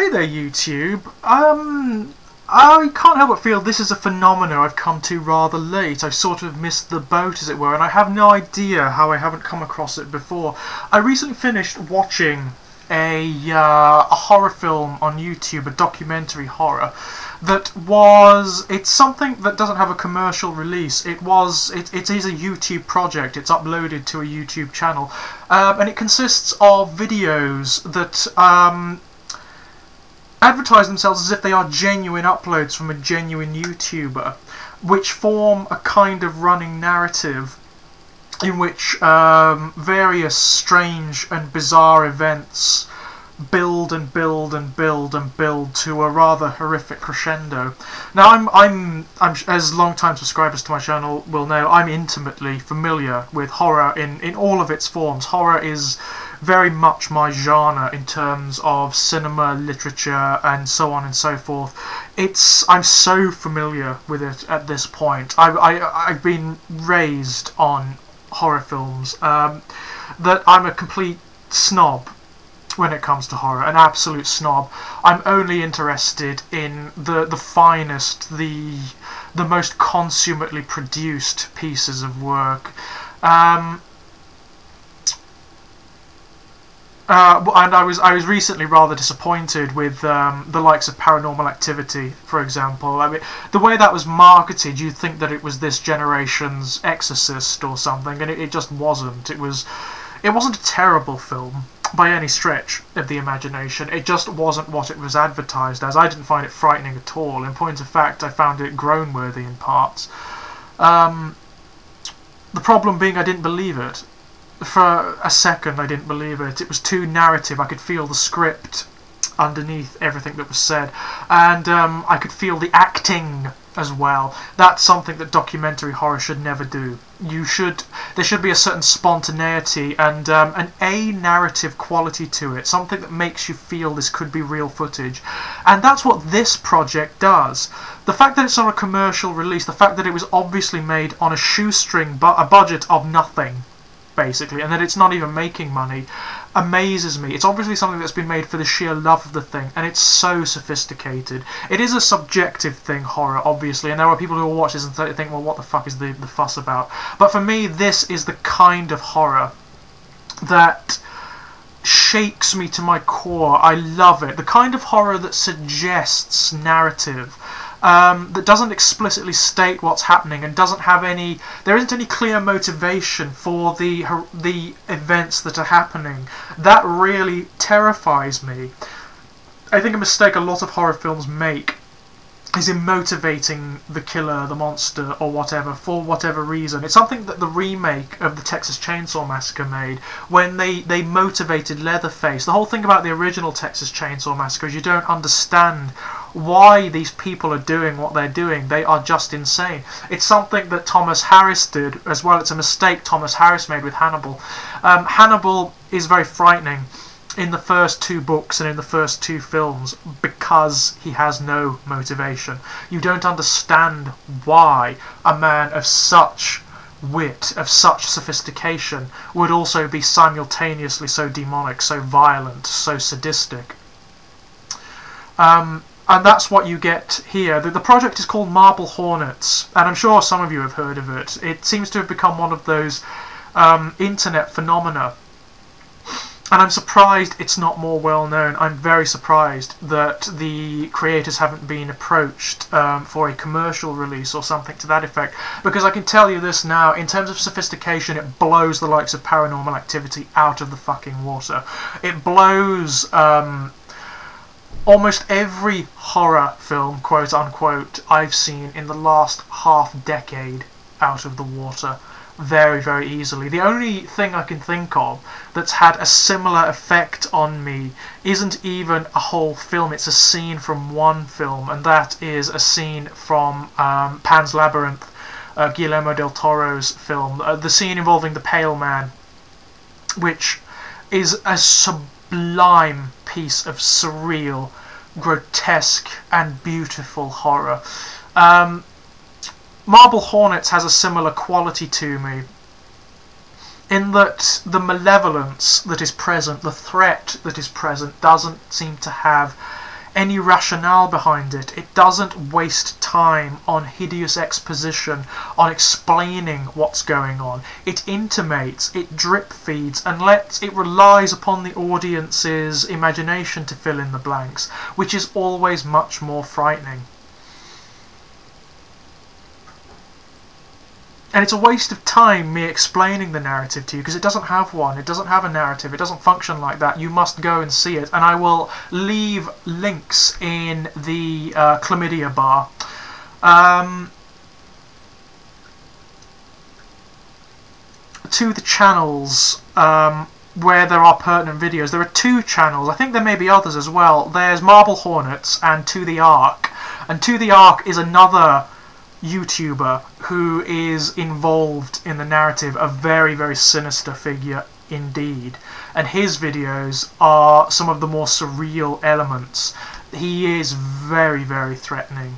Hey there, YouTube. I can't help but feel this is a phenomenon I've come to rather late. I've sort of missed the boat, as it were, and I have no idea how I haven't come across it before. I recently finished watching a horror film on YouTube, a documentary horror, it's something that doesn't have a commercial release. It is a YouTube project. It's uploaded to a YouTube channel, and it consists of videos that advertise themselves as if they are genuine uploads from a genuine YouTuber, which form a kind of running narrative in which various strange and bizarre events build and build and build and build to a rather horrific crescendo. Now, I'm as long-time subscribers to my channel will know, I'm intimately familiar with horror in all of its forms. Horror is very much my genre in terms of cinema, literature, and so on and so forth. I'm so familiar with it at this point. I've been raised on horror films, that I'm a complete snob when it comes to horror, an absolute snob. I'm only interested in the finest, the most consummately produced pieces of work. And I was recently rather disappointed with the likes of Paranormal Activity, for example. I mean, the way that was marketed, you'd think that it was this generation's Exorcist or something, and it just wasn't. It wasn't a terrible film by any stretch of the imagination. It just wasn't what it was advertised as. I didn't find it frightening at all. In point of fact, I found it groan-worthy in parts. The problem being I didn't believe it. For a second, I didn't believe it. It was too narrative. I could feel the script underneath everything that was said, and I could feel the acting as well. That's something that documentary horror should never do. There should be a certain spontaneity and an narrative quality to it, something that makes you feel this could be real footage, and that's what this project does. The fact that it's on a commercial release, the fact that it was obviously made on a shoestring, a budget of nothing, basically, and that it's not even making money, amazes me. It's obviously something that's been made for the sheer love of the thing, and it's so sophisticated. It is a subjective thing, horror, obviously, and there are people who will watch this and think, well, what the fuck is the fuss about? But for me, this is the kind of horror that shakes me to my core. I love it. The kind of horror that suggests narrative, that doesn't explicitly state what's happening and doesn't have there isn't any clear motivation for the events that are happening. That really terrifies me. I think a mistake a lot of horror films make is in motivating the killer, the monster, or whatever, for whatever reason. It's something that the remake of the Texas Chainsaw Massacre made, when they motivated Leatherface. The whole thing about the original Texas Chainsaw Massacre is you don't understand why these people are doing what they're doing. They are just insane. It's something that Thomas Harris did as well. It's a mistake Thomas Harris made with Hannibal. Hannibal is very frightening in the first two books and in the first two films because he has no motivation. You don't understand why a man of such wit, of such sophistication, would also be simultaneously so demonic, so violent, so sadistic. And that's what you get here. The project is called Marble Hornets, and I'm sure some of you have heard of it. It seems to have become one of those internet phenomena, and I'm surprised it's not more well known. I'm very surprised that the creators haven't been approached for a commercial release or something to that effect, because I can tell you this now, in terms of sophistication, it blows the likes of Paranormal Activity out of the fucking water. It blows almost every horror film, quote unquote, I've seen in the last half-decade out of the water very, very easily. The only thing I can think of that's had a similar effect on me isn't even a whole film, it's a scene from one film, and that is a scene from Pan's Labyrinth, Guillermo del Toro's film, the scene involving the Pale Man, which is a sublime piece of surreal, grotesque, and beautiful horror. Marble Hornets has a similar quality to me, in that the malevolence that is present, the threat that is present, doesn't seem to have any rationale behind it. It doesn't waste time on hideous exposition, on explaining what's going on. It intimates, it drip feeds, and it relies upon the audience's imagination to fill in the blanks, which is always much more frightening. And it's a waste of time me explaining the narrative to you, because it doesn't have one. It doesn't have a narrative. It doesn't function like that. You must go and see it. And I will leave links in the chlamydia bar. To the channels where there are pertinent videos. There are 2 channels. I think there may be others as well. There's Marble Hornets and ToTheArk. And ToTheArk is another YouTuber who is involved in the narrative, a very, very sinister figure indeed, and his videos are some of the more surreal elements. He is very, very threatening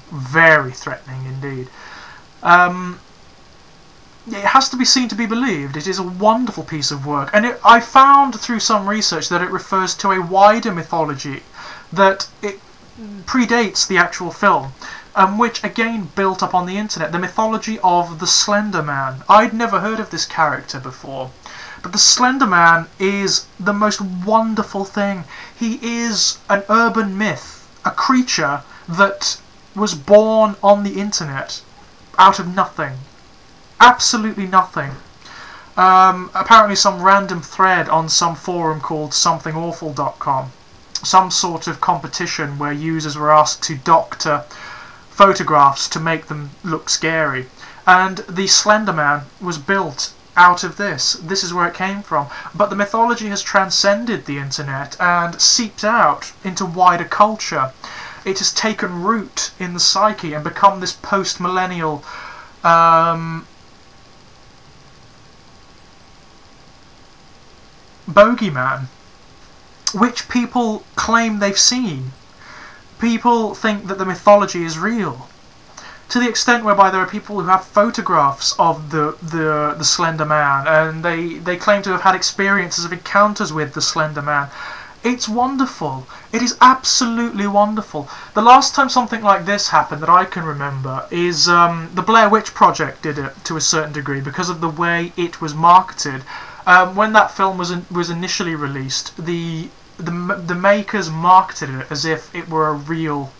indeed. It has to be seen to be believed. It is a wonderful piece of work, and I found through some research that it refers to a wider mythology that it predates the actual film, which again built up on the internet, the mythology of the Slender Man. I'd never heard of this character before, but the Slender Man is the most wonderful thing. He is an urban myth, a creature that was born on the internet out of nothing, absolutely nothing. Apparently some random thread on some forum called somethingawful.com, some sort of competition where users were asked to doctor photographs to make them look scary, and the Slender Man was built out of this. This is where it came from, but the mythology has transcended the internet and seeped out into wider culture. It has taken root in the psyche and become this post-millennial bogeyman, which people claim they've seen. People think that the mythology is real, to the extent whereby there are people who have photographs of the Slender Man, and they claim to have had experiences of encounters with the Slender Man. It's wonderful. It is absolutely wonderful. The last time something like this happened that I can remember is the Blair Witch Project did it to a certain degree because of the way it was marketed. When that film was initially released, the makers marketed it as if it were a real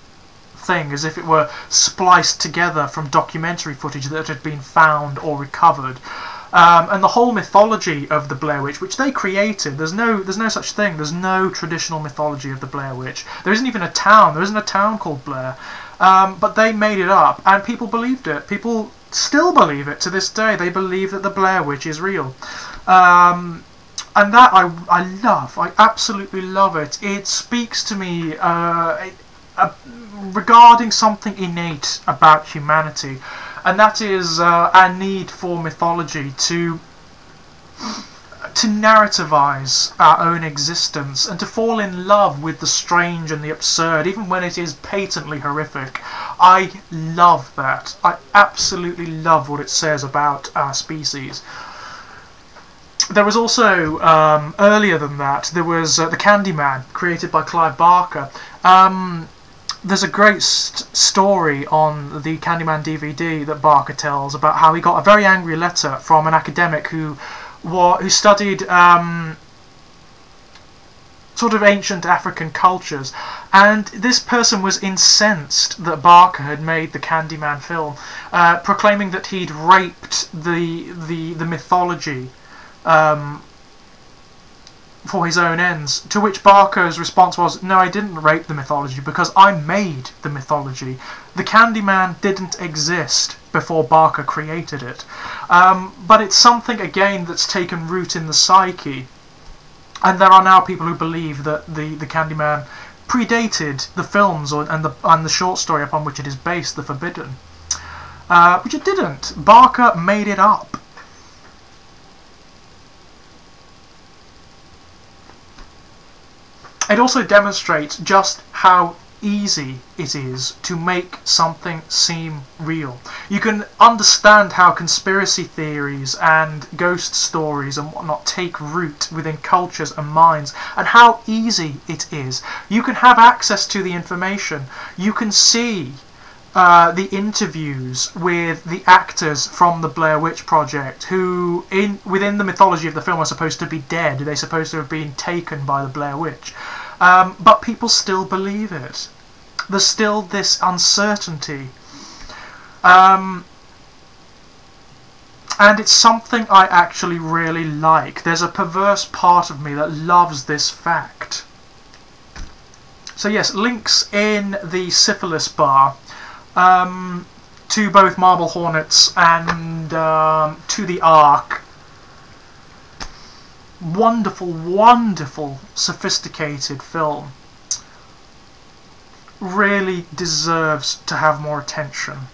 thing, as if it were spliced together from documentary footage that had been found or recovered. And the whole mythology of the Blair Witch, which they created, there's no such thing. There's no traditional mythology of the Blair Witch. There isn't even a town. There isn't a town called Blair. But they made it up, and people believed it. People still believe it to this day. They believe that the Blair Witch is real. And that I love. I absolutely love it. It speaks to me regarding something innate about humanity, and that is our need for mythology to narrativize our own existence and to fall in love with the strange and the absurd, even when it is patently horrific. I love that. I absolutely love what it says about our species. There was also, earlier than that, there was the Candyman, created by Clive Barker. There's a great story on the Candyman DVD that Barker tells about how he got a very angry letter from an academic who studied sort of ancient African cultures, and this person was incensed that Barker had made the Candyman film, proclaiming that he'd raped the mythology for his own ends, to which Barker's response was, no, I didn't rape the mythology because I made the mythology. The Candyman didn't exist before Barker created it. But it's something, again, that's taken root in the psyche, and there are now people who believe that the Candyman predated the films and the short story upon which it is based, The Forbidden, which it didn't. Barker made it up. It also demonstrates just how easy it is to make something seem real. You can understand how conspiracy theories and ghost stories and whatnot take root within cultures and minds, and how easy it is. You can have access to the information. You can see the interviews with the actors from the Blair Witch Project, who within the mythology of the film are supposed to be dead. They're supposed to have been taken by the Blair Witch. But people still believe it. There's still this uncertainty. And it's something I actually really like. There's a perverse part of me that loves this fact. So yes, links in the syphilis bar to both Marble Hornets and to the Ark. Wonderful, wonderful, sophisticated film. Really deserves to have more attention.